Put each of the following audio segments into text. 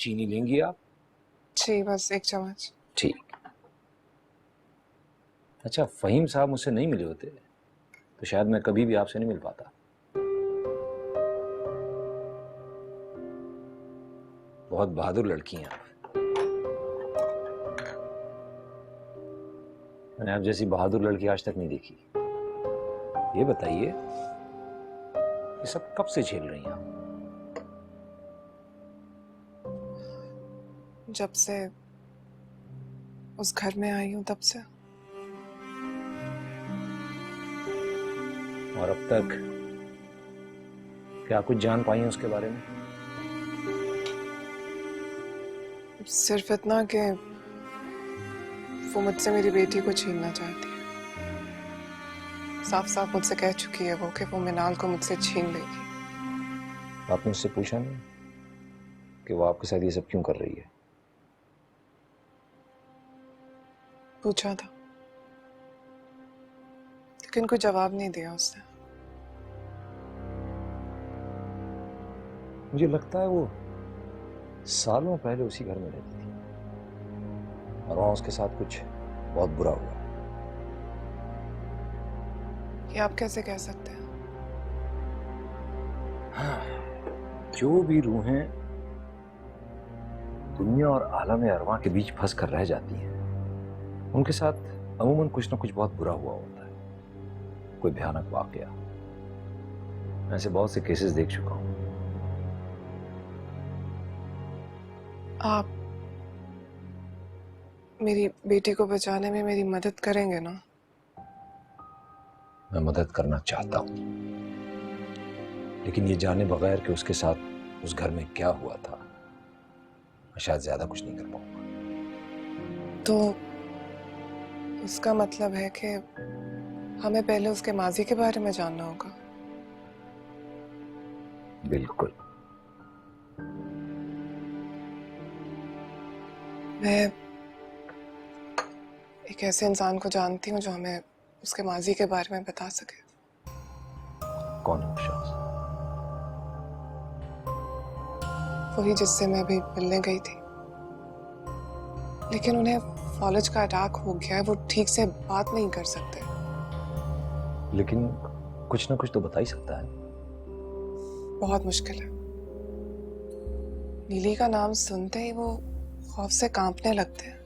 चीनी लेंगी आप? जी बस 1 चम्मच। ठीक। अच्छा, फहीम साहब मुझसे नहीं मिले होते तो शायद मैं कभी भी आपसे नहीं मिल पाता। बहुत बहादुर लड़की हैं आप। मैंने आप जैसी बहादुर लड़की आज तक नहीं देखी। ये बताइए, ये सब कब से झेल रही हैं आप? जब से उस घर में आई हूं तब से। और अब तक क्या कुछ जान पाई हैं उसके बारे में? सिर्फ इतना कि वो मुझसे मेरी बेटी को छीनना चाहती है। साफ साफ मुझसे कह चुकी है वो कि वो मिनाल को मुझसे छीन लेगी। आपने उससे पूछा नहीं कि वो आपके साथ ये सब क्यों कर रही है? पूछा था लेकिन कोई जवाब नहीं दिया उसने। मुझे लगता है वो सालों पहले उसी घर में रहती थी और वहां उसके साथ कुछ बहुत बुरा हुआ। ये आप कैसे कह सकते हैं? हाँ, जो भी रूहें दुनिया और आलम अरवा के बीच फंस कर रह जाती हैं, उनके साथ अमूमन कुछ ना कुछ बहुत बुरा हुआ होता है, कोई भयानक वाकया। मैं ऐसे बहुत से केसेस देख चुका हूं। आप मेरी बेटी को बचाने में मेरी मदद करेंगे ना? मैं मदद करना चाहता हूं, लेकिन ये जाने बगैर कि उसके साथ उस घर में क्या हुआ था, मैं शायद ज्यादा कुछ नहीं कर पाऊंगा। तो इसका मतलब है कि हमें पहले उसके माजी के बारे में जानना होगा। बिल्कुल। मैं एक ऐसे इंसान को जानती हूँ जो हमें उसके माजी के बारे में बता सके। कौन है वो शख्स? वही जिससे मैं अभी मिलने गई थी, लेकिन उन्हें फॉलज का अटैक हो गया है। वो ठीक से बात नहीं कर सकते। लेकिन कुछ ना कुछ तो बता ही सकता है। बहुत मुश्किल है। नीली का नाम सुनते ही वो खौफ से कांपने लगते हैं।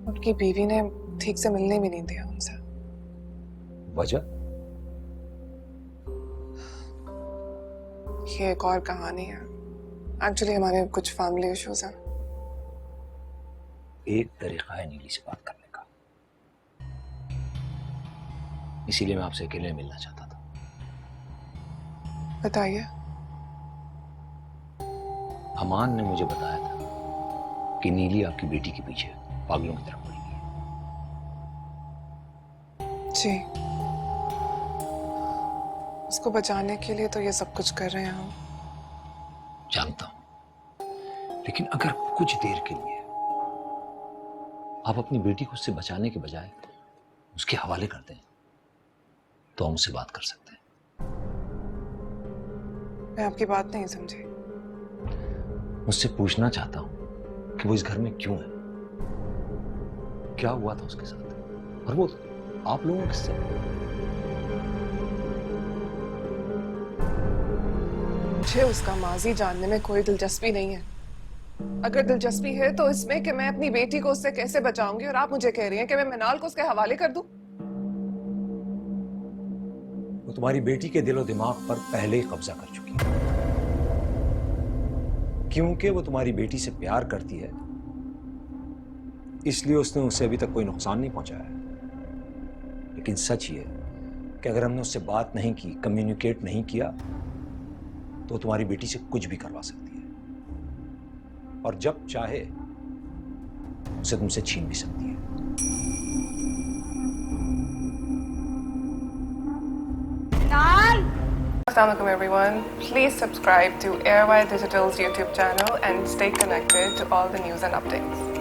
उनकी बीवी ने ठीक से मिलने भी नहीं दिया उनसे। वजह? ये एक और कहानी है। एक्चुअली हमारे कुछ फैमिली इश्यूज हैं। एक तरीका है नीली से बात करने का, इसीलिए मैं आपसे अकेले मिलना चाहता था। बताइए। अमान ने मुझे बताया था कि नीली आपकी बेटी के पीछे पागलों की तरफ पड़ी है। जी, उसको बचाने के लिए तो ये सब कुछ कर रहे हैं हम। जानता हूं, लेकिन अगर कुछ देर के लिए आप अपनी बेटी को उससे बचाने के बजाय उसके हवाले कर दें तो हम उससे बात कर सकते हैं। मैं आपकी बात नहीं समझी। मुझसे पूछना चाहता हूं कि वो इस घर में क्यों है, क्या हुआ था उसके साथ, और वो आप लोगों के साथ। मुझे उसका माजी जानने में कोई दिलचस्पी नहीं है। अगर दिलचस्पी है तो इसमें कि मैं अपनी बेटी को उससे कैसे बचाऊंगी, और आप मुझे कह रही हैं कि मैं मिनाल को उसके हवाले कर दूं। वो तुम्हारी बेटी के दिलो दिमाग पर पहले ही कब्जा कर चुकी है, क्योंकि वो तुम्हारी बेटी से प्यार करती है, इसलिए उसने उसे अभी तक कोई नुकसान नहीं पहुंचाया। लेकिन सच ये कि अगर हमने उससे बात नहीं की, कम्युनिकेट नहीं किया, तो तुम्हारी बेटी से कुछ भी करवा सकती है, और जब चाहे उसे तुमसे छीन भी सकती है। Assalamualaikum everyone. Please subscribe to Airwire Digital's YouTube channel and stay connected to all the news and updates.